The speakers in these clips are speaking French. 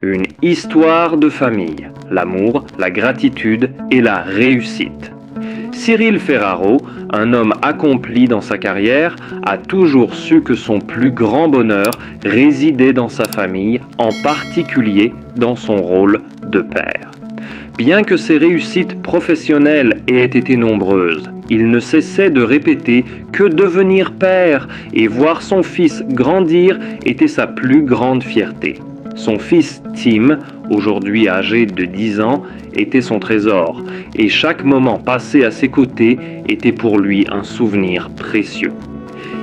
Une histoire de famille, l'amour, la gratitude et la réussite. Cyril Ferraro, un homme accompli dans sa carrière, a toujours su que son plus grand bonheur résidait dans sa famille, en particulier dans son rôle de père. Bien que ses réussites professionnelles aient été nombreuses, il ne cessait de répéter que devenir père et voir son fils grandir était sa plus grande fierté. Son fils Tim, aujourd'hui âgé de 10 ans, était son trésor, et chaque moment passé à ses côtés était pour lui un souvenir précieux.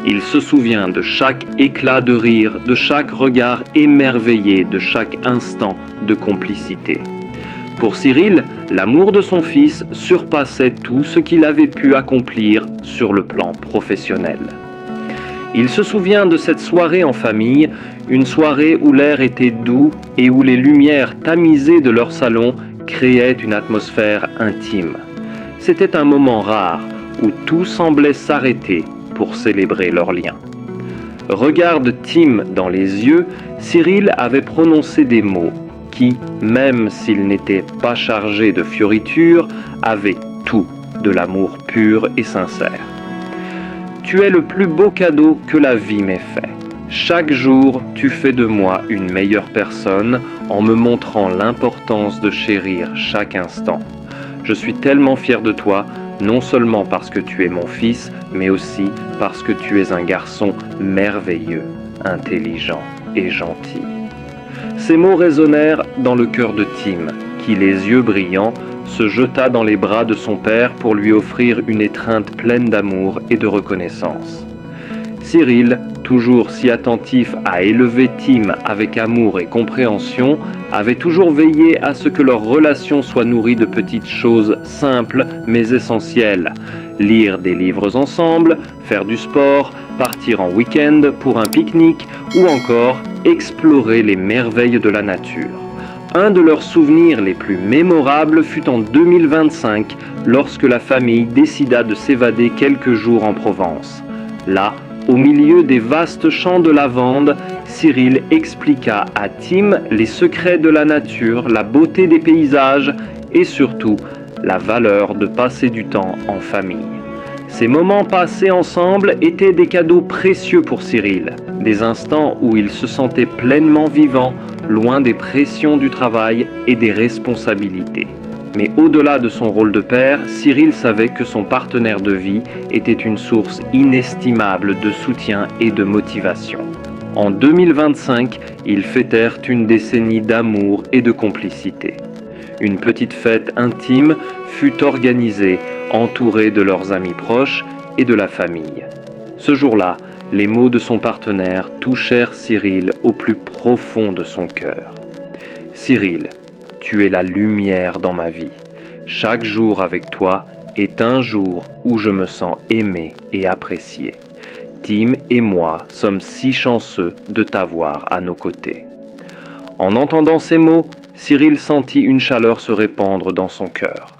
Il se souvient de chaque éclat de rire, de chaque regard émerveillé, de chaque instant de complicité. Pour Cyril, l'amour de son fils surpassait tout ce qu'il avait pu accomplir sur le plan professionnel. Il se souvient de cette soirée en famille, une soirée où l'air était doux et où les lumières tamisées de leur salon créaient une atmosphère intime. C'était un moment rare où tout semblait s'arrêter pour célébrer leur lien. Regarde Tim dans les yeux, Cyril avait prononcé des mots qui, même s'ils n'étaient pas chargés de fioritures, avaient tout de l'amour pur et sincère. Tu es le plus beau cadeau que la vie m'ait fait. Chaque jour, tu fais de moi une meilleure personne en me montrant l'importance de chérir chaque instant. Je suis tellement fier de toi, non seulement parce que tu es mon fils, mais aussi parce que tu es un garçon merveilleux, intelligent et gentil. Ces mots résonnèrent dans le cœur de Tim, qui, les yeux brillants, se jeta dans les bras de son père pour lui offrir une étreinte pleine d'amour et de reconnaissance. Cyril, toujours si attentif à élever Tim avec amour et compréhension, avait toujours veillé à ce que leur relation soit nourrie de petites choses simples mais essentielles. Lire des livres ensemble, faire du sport, partir en week-end pour un pique-nique ou encore explorer les merveilles de la nature. Un de leurs souvenirs les plus mémorables fut en 2025, lorsque la famille décida de s'évader quelques jours en Provence. Là, au milieu des vastes champs de lavande, Cyril expliqua à Tim les secrets de la nature, la beauté des paysages et surtout la valeur de passer du temps en famille. Ces moments passés ensemble étaient des cadeaux précieux pour Cyril, des instants où il se sentait pleinement vivant, loin des pressions du travail et des responsabilités. Mais au-delà de son rôle de père, Cyril savait que son partenaire de vie était une source inestimable de soutien et de motivation. En 2025, ils fêtèrent une décennie d'amour et de complicité. Une petite fête intime fut organisée, entourée de leurs amis proches et de la famille. Ce jour-là, les mots de son partenaire touchèrent Cyril au plus profond de son cœur. « Cyril, tu es la lumière dans ma vie. Chaque jour avec toi est un jour où je me sens aimé et apprécié. Tim et moi sommes si chanceux de t'avoir à nos côtés. » En entendant ces mots, Cyril sentit une chaleur se répandre dans son cœur.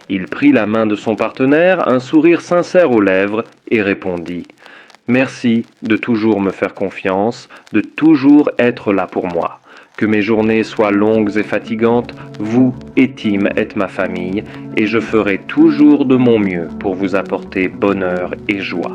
Il prit la main de son partenaire, un sourire sincère aux lèvres, et répondit « Merci de toujours me faire confiance, de toujours être là pour moi. Que mes journées soient longues et fatigantes, vous et Tim êtes ma famille, et je ferai toujours de mon mieux pour vous apporter bonheur et joie. »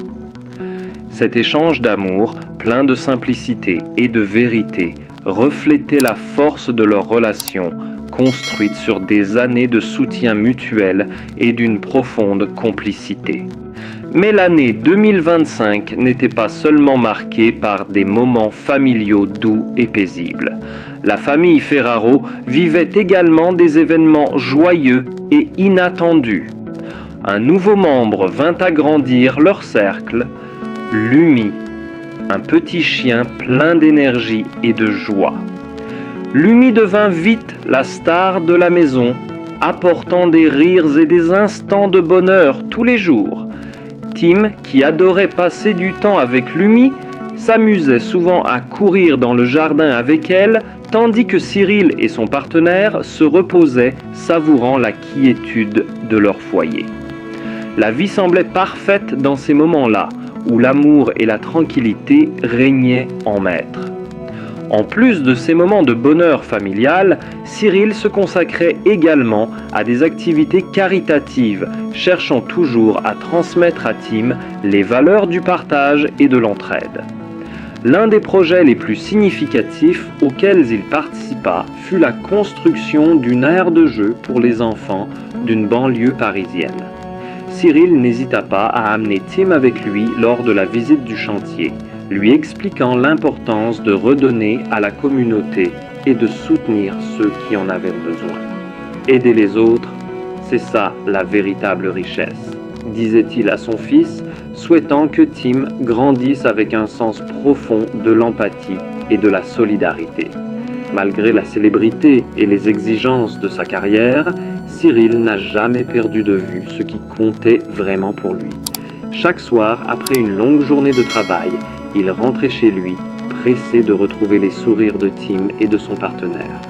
Cet échange d'amour, plein de simplicité et de vérité, reflétait la force de leur relation, construite sur des années de soutien mutuel et d'une profonde complicité. Mais l'année 2025 n'était pas seulement marquée par des moments familiaux doux et paisibles. La famille Ferraro vivait également des événements joyeux et inattendus. Un nouveau membre vint agrandir leur cercle, Lumi, un petit chien plein d'énergie et de joie. Lumi devint vite la star de la maison, apportant des rires et des instants de bonheur tous les jours. Tim, qui adorait passer du temps avec Lumi, s'amusait souvent à courir dans le jardin avec elle, tandis que Cyril et son partenaire se reposaient, savourant la quiétude de leur foyer. La vie semblait parfaite dans ces moments-là, où l'amour et la tranquillité régnaient en maître. En plus de ces moments de bonheur familial, Cyril se consacrait également à des activités caritatives, cherchant toujours à transmettre à Tim les valeurs du partage et de l'entraide. L'un des projets les plus significatifs auxquels il participa fut la construction d'une aire de jeu pour les enfants d'une banlieue parisienne. Cyril n'hésita pas à amener Tim avec lui lors de la visite du chantier, lui expliquant l'importance de redonner à la communauté et de soutenir ceux qui en avaient besoin. Aider les autres, c'est ça la véritable richesse, disait-il à son fils, souhaitant que Tim grandisse avec un sens profond de l'empathie et de la solidarité. Malgré la célébrité et les exigences de sa carrière, Cyril n'a jamais perdu de vue ce qui comptait vraiment pour lui. Chaque soir, après une longue journée de travail, il rentrait chez lui, pressé de retrouver les sourires de Tim et de son partenaire.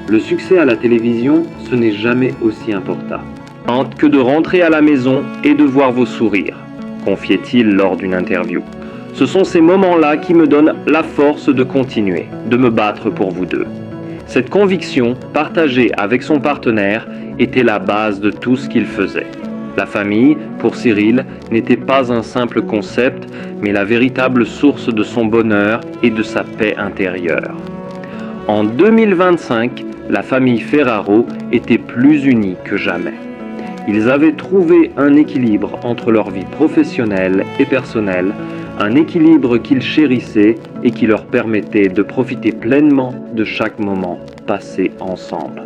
Le succès à la télévision, ce n'est jamais aussi important que de rentrer à la maison et de voir vos sourires, confiait-il lors d'une interview. Ce sont ces moments-là qui me donnent la force de continuer, de me battre pour vous deux. Cette conviction, partagée avec son partenaire, était la base de tout ce qu'il faisait. La famille, pour Cyril, n'était pas un simple concept, mais la véritable source de son bonheur et de sa paix intérieure. En 2025, la famille Ferraro était plus unie que jamais. Ils avaient trouvé un équilibre entre leur vie professionnelle et personnelle, un équilibre qu'ils chérissaient et qui leur permettait de profiter pleinement de chaque moment passé ensemble.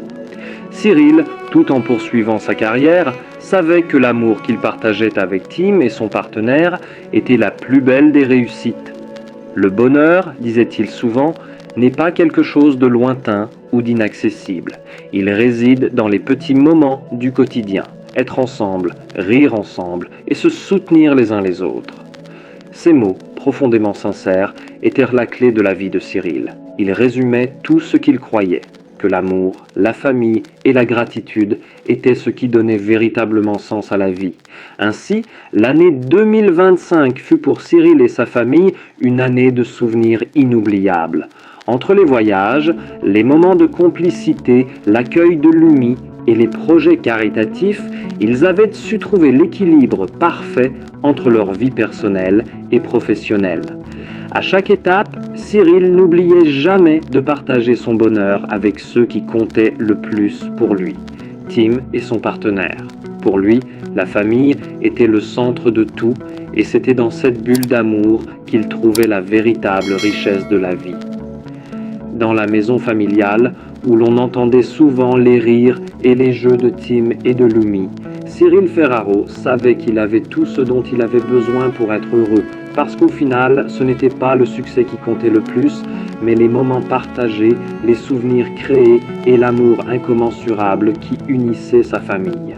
Cyril, tout en poursuivant sa carrière, savait que l'amour qu'il partageait avec Tim et son partenaire était la plus belle des réussites. Le bonheur, disait-il souvent, n'est pas quelque chose de lointain ou d'inaccessible. Il réside dans les petits moments du quotidien. Être ensemble, rire ensemble et se soutenir les uns les autres. Ces mots, profondément sincères, étaient la clé de la vie de Cyril. Ils résumaient tout ce qu'il croyait, que l'amour, la famille et la gratitude étaient ce qui donnait véritablement sens à la vie. Ainsi, l'année 2025 fut pour Cyril et sa famille une année de souvenirs inoubliables. Entre les voyages, les moments de complicité, l'accueil de Lumi et les projets caritatifs, ils avaient su trouver l'équilibre parfait entre leur vie personnelle et professionnelle. À chaque étape, Cyril n'oubliait jamais de partager son bonheur avec ceux qui comptaient le plus pour lui, Tim et son partenaire. Pour lui, la famille était le centre de tout et c'était dans cette bulle d'amour qu'il trouvait la véritable richesse de la vie. Dans la maison familiale, où l'on entendait souvent les rires et les jeux de Tim et de Lumi, Cyril Ferraro savait qu'il avait tout ce dont il avait besoin pour être heureux, parce qu'au final, ce n'était pas le succès qui comptait le plus, mais les moments partagés, les souvenirs créés et l'amour incommensurable qui unissait sa famille.